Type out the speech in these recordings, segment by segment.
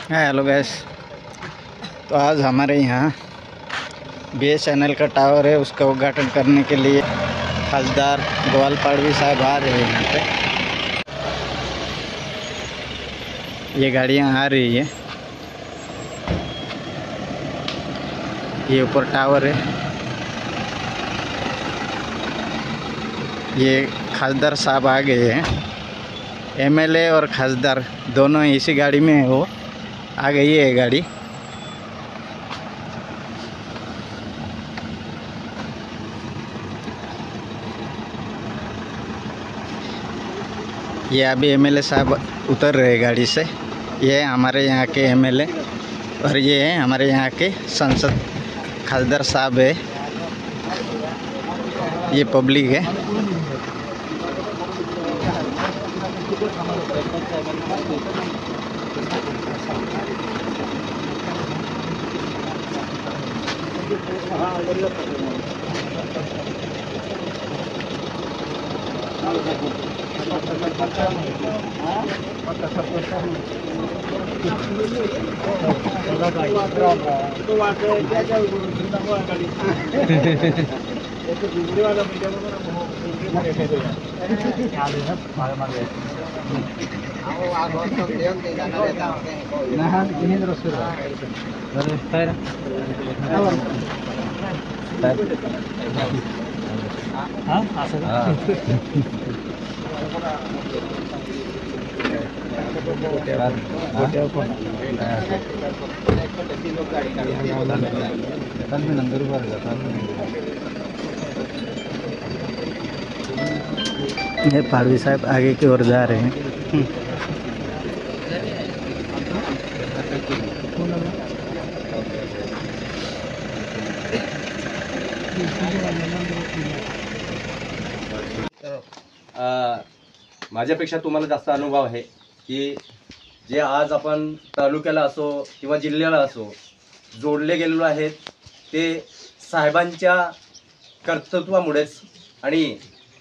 Hello guys. तो आज हमारे यहाँ BSNL का टावर है, उसका उद्घाटन करने के लिए खासदार गोवाल पाड़वी साहब आ रहे हैं यहाँ पे। ये गाड़ियाँ आ रही है, ये ऊपर टावर है। ये खासदार साहब आ गए हैं, MLA और खासदार दोनों इसी गाड़ी में है। वो आ गई है गाड़ी। ये अभी MLA साहब उतर रहे गाड़ी से। ये है हमारे यहाँ के MLA और ये है हमारे यहाँ के संसद खासदार साहब है। ये पब्लिक है। ये पाड़वी साहब आगे की ओर जा रहे हैं। माझ्यापेक्षा तुम्हाला जास्त अनुभव आहे की जे आज आपण तालुक्याला असो किंवा जिल्ह्याला असो जोडले गेलेलो आहेत ते साहेबांच्या कर्तृत्वामुळेच। आणि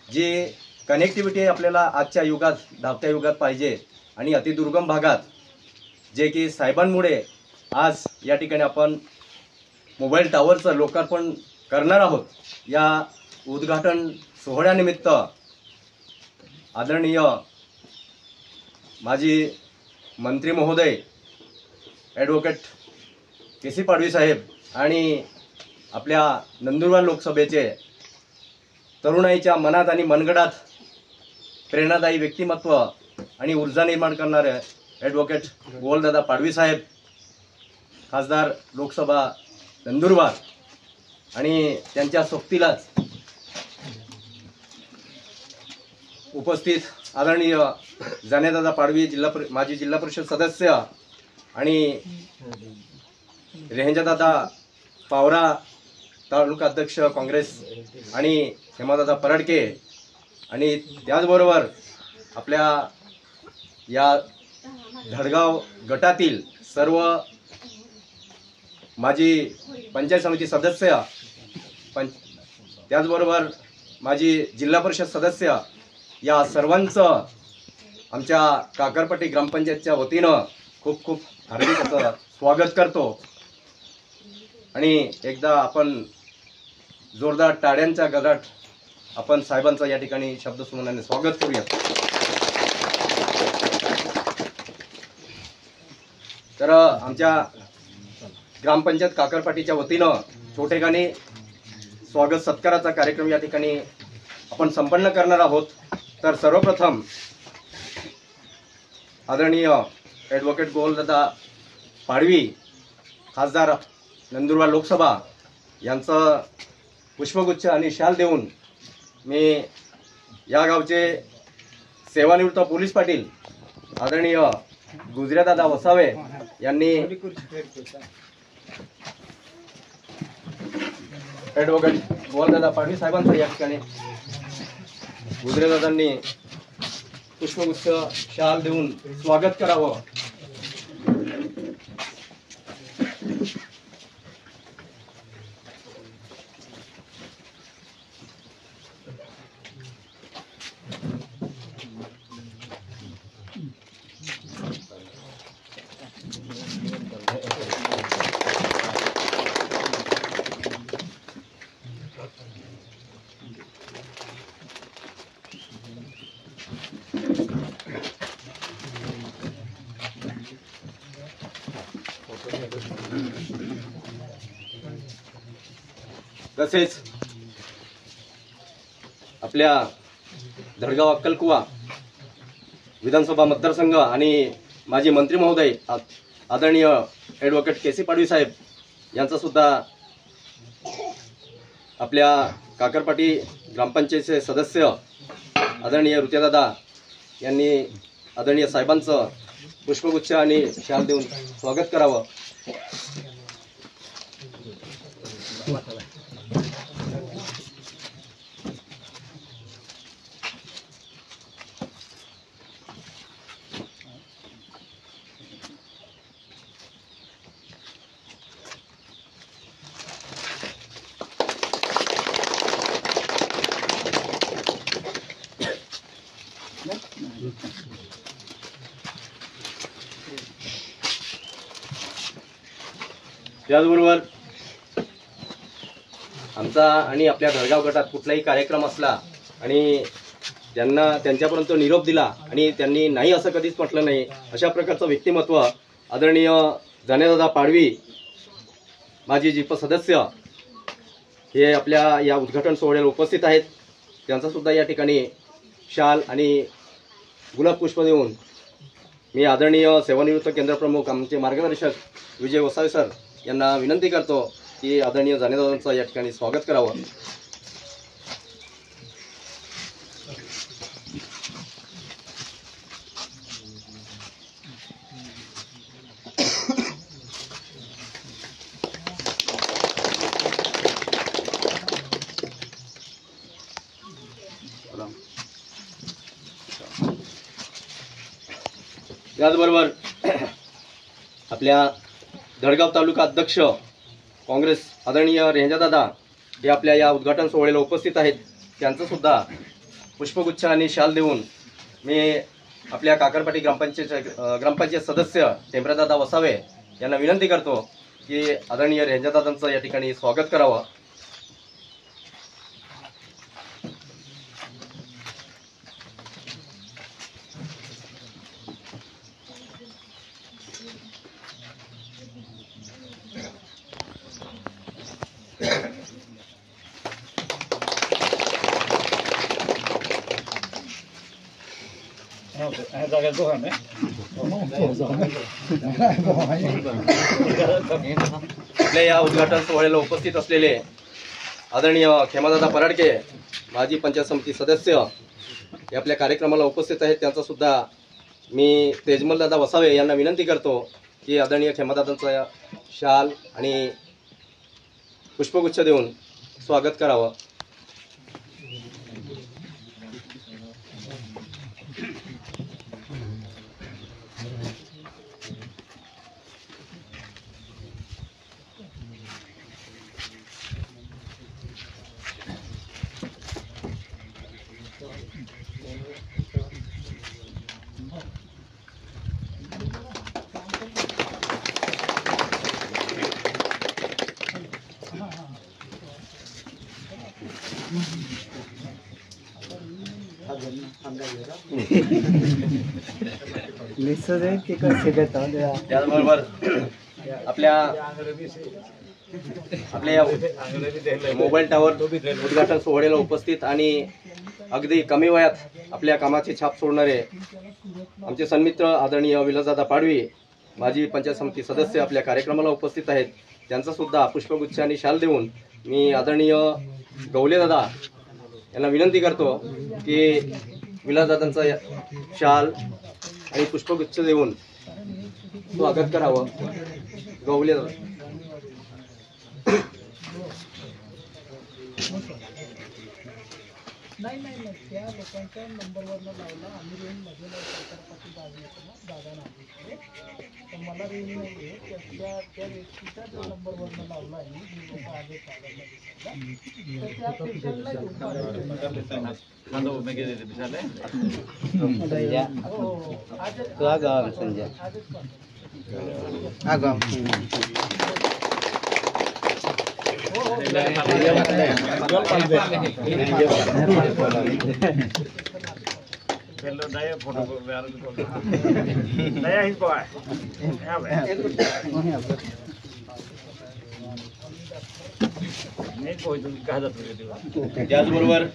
जी कनेक्टिव्हिटी आपल्याला आजच्या युगात धावत्या युगात पाहिजे आणि अतिदुर्गम भागात जे की साहेबांमुळे आज या ठिकाणी आपण मोबाईल टावरचं लोकार्पण करणार आहोत। या उद्घाटन सोहळ्यानिमित्त आदरणीय माजी मंत्री महोदय ॲडव्होकेट KC पाडवी साहेब आणि आपल्या नंदुरबार लोकसभेचे तरुणाईच्या मनात आणि मनगडात प्रेरणादायी व्यक्तिमत्व आणि ऊर्जा निर्माण करणारे ॲडव्होकेट गोवालदादा पाडवी साहेब, खासदार लोकसभा नंदुरबार, आणि त्यांच्या सोबतीलाच उपस्थित आदरणीय जानेदादा पाडवी माजी जिल्हा परिषद सदस्य आणि रेहंजादादा पावरा तालुका अध्यक्ष काँग्रेस आणि हेमादादा परडके, आणि त्याचबरोबर आपल्या या धडगाव गटातील सर्व माजी पंचायत समिती सदस्य, त्याचबरोबर माजी जिल्हा परिषद सदस्य, या सर्वांचं आमच्या काकरपट्टी ग्रामपंचायतच्या वतीनं खूप खूप हार्दिक असं स्वागत करतो। आणि एकदा आपण जोरदार टाळ्यांचा गदाट आपण साहेबांचं या ठिकाणी शब्दसुमनाने स्वागत करूया। तर आमच्या ग्रामपंचायत काकरपट्टीच्या वतीनं छोटेखानी स्वागत सत्काराचा कार्यक्रम या ठिकाणी आपण संपन्न करणार आहोत। तर सर्वप्रथम आदरणीय ॲडव्होकेट गोवालदादा पाडवी खासदार नंदुरबार लोकसभा यांचं पुष्पगुच्छ आणि शाल देऊन मी या गावचे सेवानिवृत्त पोलीस पाटील आदरणीय गुजरादादा वसावे यांनी ॲडव्होकेट गोवालदादा पाडवी साहेबांचं या ठिकाणी गुजरादादांनी पुष्पगुच्छ शाल देऊन स्वागत करावं। तसेच आपल्या धडगाव अक्कलकुवा विधानसभा मतदारसंघ आणि माजी मंत्री महोदय आदरणीय ॲडव्होकेट के.सी. पाडवी साहेब यांचा सुद्धा आपल्या काकरपाटी ग्रामपंचायतचे सदस्य आदरणीय ऋत्यादादा यांनी आदरणीय साहेबांचं पुष्पगुच्छ आणि शाल देऊन स्वागत करावं. त्याचबरोबर आमचा आणि आपल्या धडगाव गटात कुठलाही कार्यक्रम असला आणि त्यांना त्यांच्यापर्यंत निरोप दिला आणि त्यांनी नाही असं कधीच म्हटलं नाही, अशा प्रकारचं व्यक्तिमत्व आदरणीय जानेदादा पाडवी माजी जिप सदस्य हे आपल्या या उद्घाटन सोहळ्याला उपस्थित आहेत. त्यांचा सुद्धा या ठिकाणी शाल आणि गुलाब पुष्प देऊन मी आदरणीय सेवानिवृत्त केंद्र प्रमुख आमचे मार्गदर्शक विजय वसावे सर यांना विनंती करतो की आदरणीय जानेदादांचं या ठिकाणी स्वागत करावं. त्याचबरोबर आपल्या धडगाव तालुका अध्यक्ष काँग्रेस आदरणीय रेंजादादा हे आपल्या या उद्घाटन सोहळ्याला उपस्थित आहेत. त्यांचं सुद्धा पुष्पगुच्छ आणि शाल देऊन मी आपल्या काकरपाटी ग्रामपंचायत सदस्य टेंबरादादा वसावे यांना विनंती करतो की आदरणीय रेंजादादांचं या ठिकाणी स्वागत करावं. आपल्या या उद्घाटन सोहळ्याला उपस्थित असलेले आदरणीय खेमादादा पराडके माजी पंचायत समिती सदस्य हे आपल्या कार्यक्रमाला उपस्थित आहेत. त्यांचा सुद्धा मी तेजमलदादा वसावे यांना विनंती करतो की आदरणीय खेमादादांचा शाल आणि पुष्पगुच्छ देऊन स्वागत करावं. त्याचबरोबर आपल्या मोबाईल टावर उद्घाटन सोहळ्याला उपस्थित आणि अगदी कमी वयात आपल्या कामाची छाप सोडणारे आमचे सन्मित्र आदरणीय विलासदादा पाडवी माजी पंचायत समिती सदस्य आपल्या कार्यक्रमाला उपस्थित आहेत. त्यांचा सुद्धा पुष्पगुच्छ आणि शाल देऊन मी आदरणीय गवलेदादा यांना विनंती करतो की विलासदादांचा शाल आणि पुष्पगुच्छ देऊन स्वागत करावं. गवलेदादा नाही त्या लोकांच्या नंबरवरनं लावला. आम्ही रेंजमध्ये काकरपाटी दादा नाव पण मला रेंज नाही आहे. त्या व्यक्तीच्या नंबरवरनं लावला आहे. मी लोक आले तर त्या पेशंटला Pelo daya foto ko biar ko. Daya hin ko ay. Ya be. नाही कोई का जात होते. त्याचबरोबर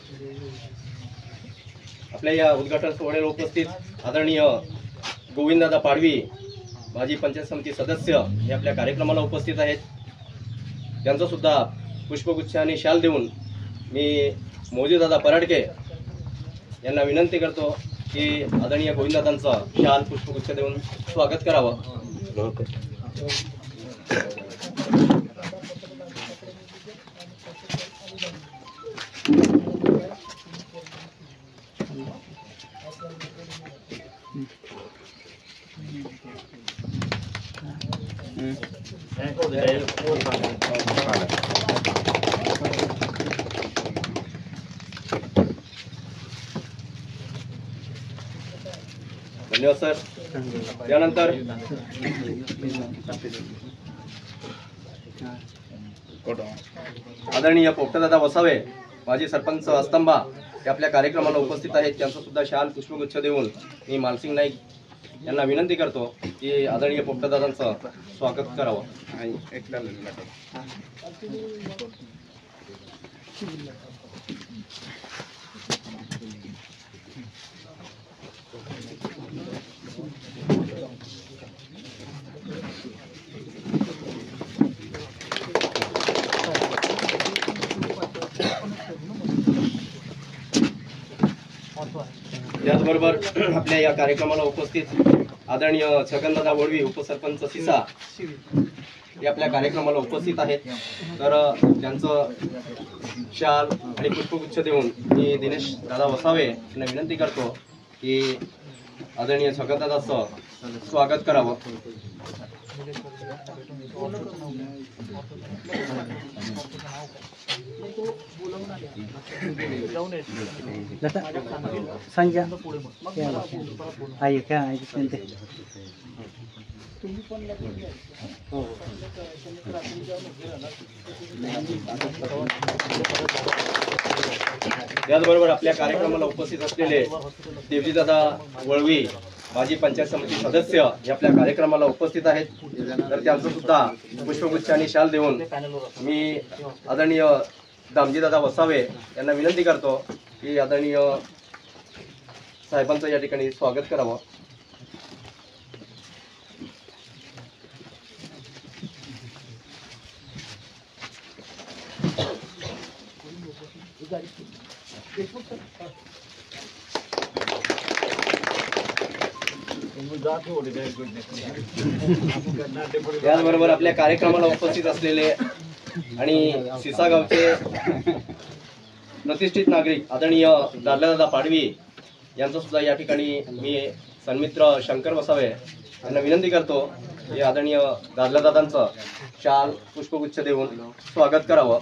आपल्या या उद्घाटन सोहळ्याला उपस्थित आदरणीय गोविंददादा पाडवी माजी पंचायत समिती सदस्य हे आपल्या कार्यक्रमाला उपस्थित आहेत. त्यांचा सुद्धा पुष्पगुच्छ आणि शाल देऊन मी मोदीदादा पराडके यांना विनंती करतो की आदरणीय गोविंददादांचा शाल पुष्पगुच्छ देऊन स्वागत करावं. धन्यवाद सर. त्यानंतर आदरणीय पोपटदादा वसावे माजी सरपंच अस्तंबा हे आपल्या कार्यक्रमाला उपस्थित आहेत. त्यांचा सुद्धा शाल पुष्पगुच्छ देऊन मी मालसिंग नाईक यांना विनंती करतो की आदरणीय पोपटदादांचं स्वागत करावं. त्याचबरोबर आपल्या या कार्यक्रमाला उपस्थित आदरणीय छगनदादा वळवी उपसरपंच सिसा हे आपल्या कार्यक्रमाला उपस्थित आहेत. तर त्यांचं शाल आणि पुष्पगुच्छ देऊन मी दिनेश दादा वसावे यांना विनंती करतो की आदरणीय छगनदादाचं स्वागत करावं. संख्या आहे का त्याचबरोबर आपल्या कार्यक्रमाला उपस्थित असलेले देवजीदादा वळवी माजी पंचायत समिती सदस्य हे आपल्या कार्यक्रमाला उपस्थित आहेत. तर त्यांचं सुद्धा पुष्पगुच्छ आणि शाल देऊन मी आदरणीय दामजीदादा वसावे यांना विनंती करतो की आदरणीय साहेबांचं या ठिकाणी स्वागत करावं. त्याचबरोबर आपल्या कार्यक्रमाला उपस्थित असलेले आणि सिसा गावचे प्रतिष्ठित नागरिक आदरणीय दादलादादा पाडवी यांचं सुद्धा या ठिकाणी मी सन्मित्र शंकर वसावे यांना विनंती करतो की आदरणीय दादलादादांचं शाल पुष्पगुच्छ देऊन स्वागत करावं.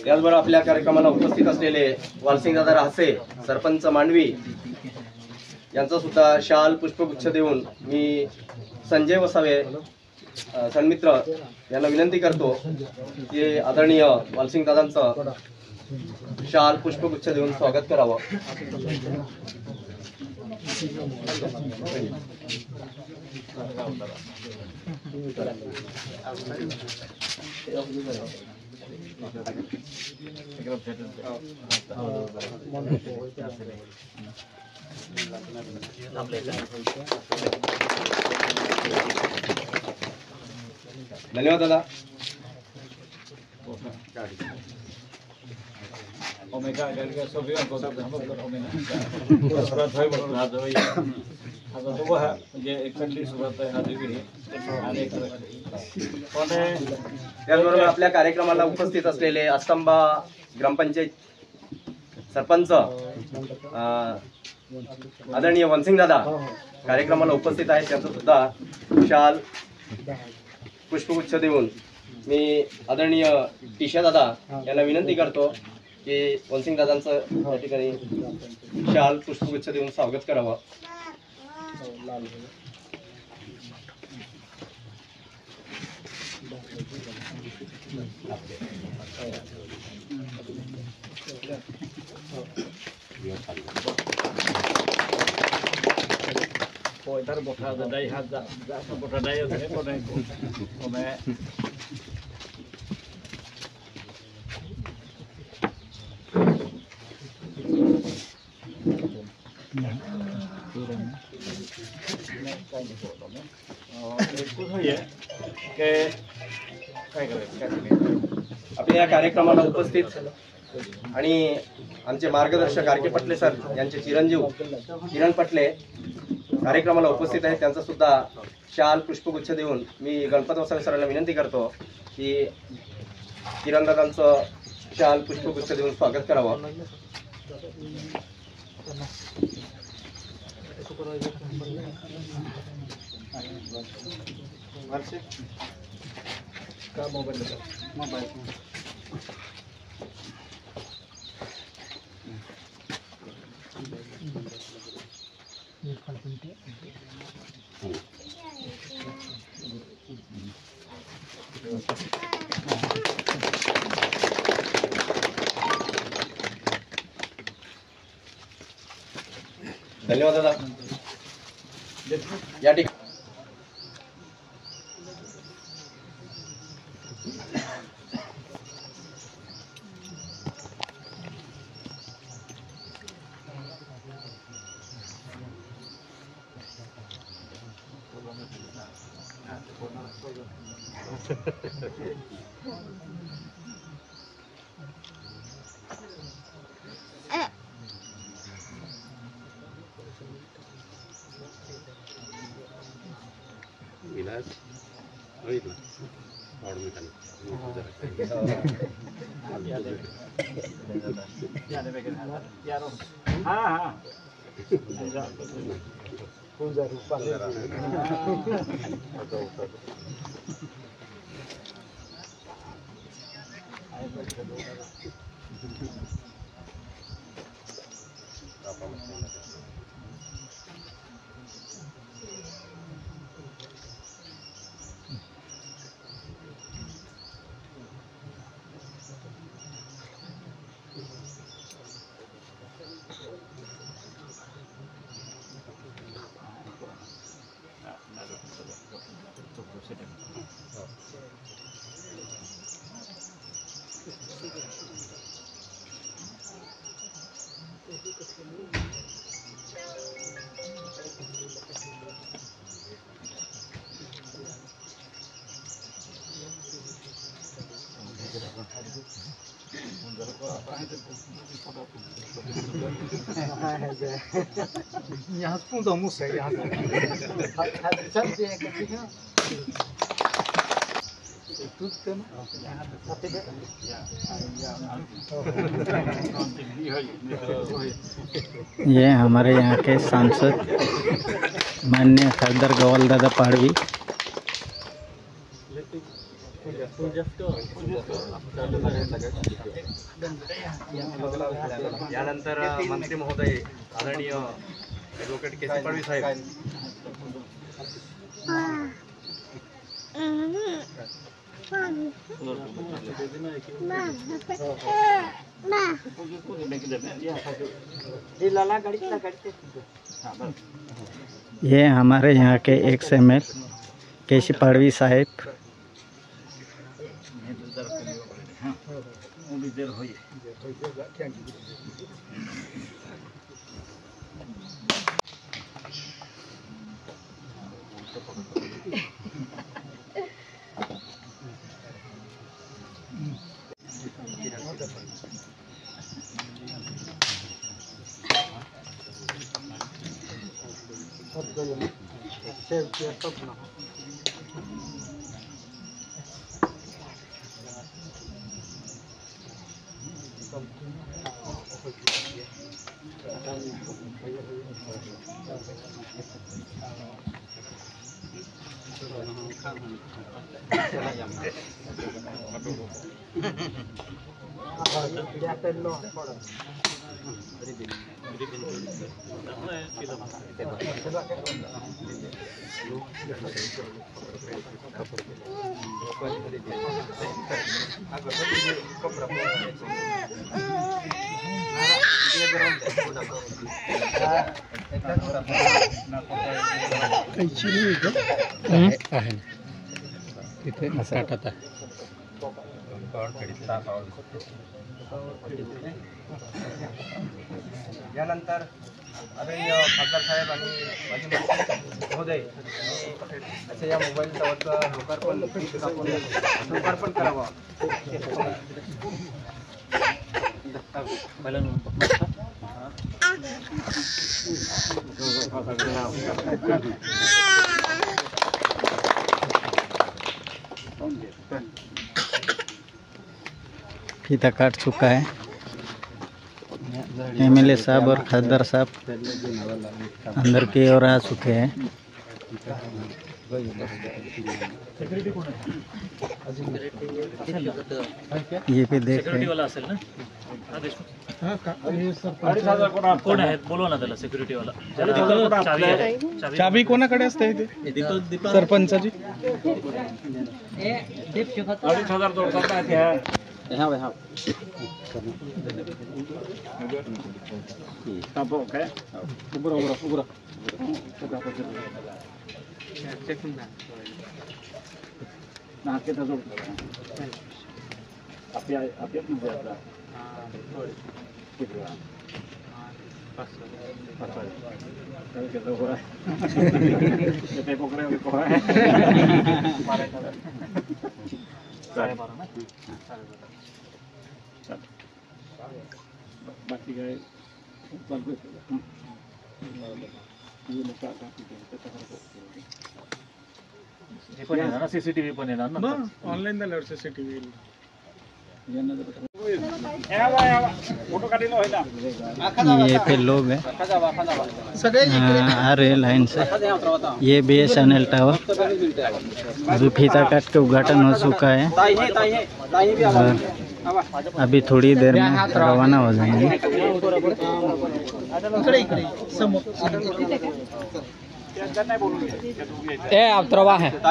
त्याचबरोबर आपल्या कार्यक्रमाला उपस्थित असलेले वालसिंगदादा राहसे सरपंच मांडवी यांचा सुद्धा शाल पुष्पगुच्छ देऊन मी संजय वसावे सन्मित्र यांना विनंती करतो की आदरणीय वालसिंगदादांचं शाल पुष्पगुच्छ देऊन स्वागत करावं. धन्यवाद दादा. ओमेगा करके सभी को हम ओमेगा सुरत होय म्हणून आज होय आता तो हा म्हणजे एकंदरीत सुरत आहे हा देवी आणि त्याचबरोबर आपल्या कार्यक्रमाला उपस्थित असलेले अस्तंबा ग्रामपंचायत सरपंच आदरणीय वनसिंग दादा कार्यक्रमाला उपस्थित आहेत. त्यांचं सुद्धा शाल पुष्पगुच्छ देऊन मी आदरणीय टीशा दादा यांना विनंती करतो की वनसिंग दादांचं या ठिकाणी शाल पुष्पगुच्छ देऊन स्वागत करावं. Ôi, ta bột ra đây ha, dạ bột ra đây rồi, bột này của mẹ. आपल्या या कार्यक्रमाला उपस्थित आणि आमचे मार्गदर्शक आर के पटले सर यांचे चिरंजीव किरण पटले कार्यक्रमाला उपस्थित आहेत. त्यांचा सुद्धा शाल पुष्पगुच्छ देऊन मी गणपत वसावे सरांना विनंती करतो की किरणदादांचं शाल पुष्पगुच्छ देऊन स्वागत करावं. का मोबाईल धन्यवाद दादा. या ठिकाणी यहाँ से पूंछ मुँह से यहाँ ये हमारे यहाँ के सांसद माननीय सरदार गोवाल दादा पाड़वी. यानंतर मंत्री महोदय आदरणीय ॲडव्होकेट के.सी. पाडवी साहेब. ये हमारे यहाँ के एक्स-एम.एल के.सी. पाड़वी साहेब. कैची नाही का आहे तिथे टाकत आहे. यानंतर आदरणीय खासदार साहेब आणि माजी मंत्री महोदय असे या मोबाईल टॉवरचं लोकार्पण करावं. फीता काट चुका है एमएलए साहब और खासदार साहब अंदर की ओर आ चुके हैं. ये भी देख रहे हैं. कोण आहेत बोलवा ना त्याला सिक्युरिटी वाला. चावी आहे. चावी कोणाकडे असते इथे? सरपंचाची. 2,500 जोडतात आहेत ह्या. काय उघरा नाकेचा जोडतो आपल्या म्हणजे आपला बाकी काय सीसीटीव्ही पण येणार ना. ऑनलाईन झाल्यावर सीसीटीव्ही. फोटो काढील होय ना. ये पे लोग हैं सगळे आ रहे लाइन से. ये BSNL टावर अभी फीता काट के उद्घाटन हो चुका है और अभी थोड़ी देर में रवाना हो जाएंगे.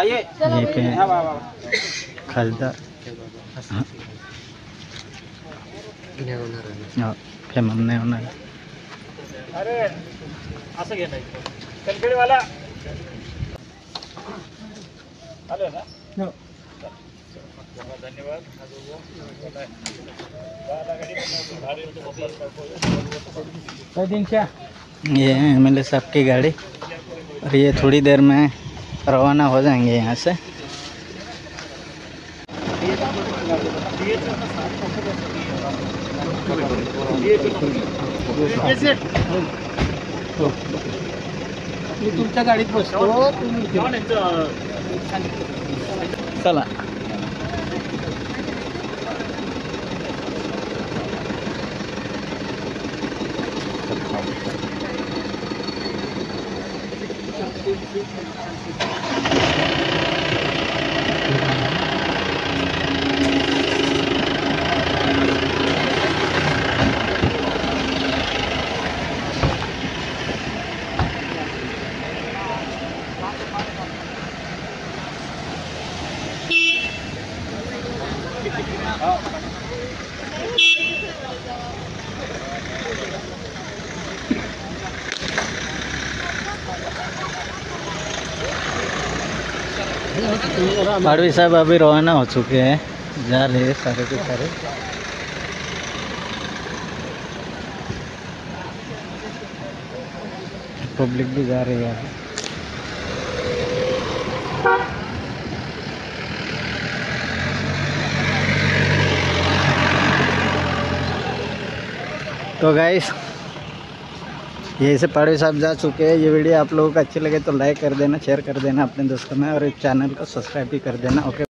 ये पे खासदार फेमम नाही होणार. अरे असं घे नाही कणकडीवाला आलो ना. धन्यवाद. ये है MLA साहब की गाड़ी और ये थोड़ी देर में रवाना हो जाएंगे यहाँ से. मी तुमच्या गाडीत बसतो. चला. पाड़वी साहब अभी रवाना हो चुके हैं, जा रहे हैं सारे के सारे. पब्लिक भी जा रही है. तो गाइस यही से पाड़वी साहब जा चुके हैं. ये वीडियो आप लोगों को अच्छी लगे तो लाइक कर देना, शेयर कर देना अपने दोस्तों में और इस चैनल को सब्सक्राइब भी कर देना. ओके.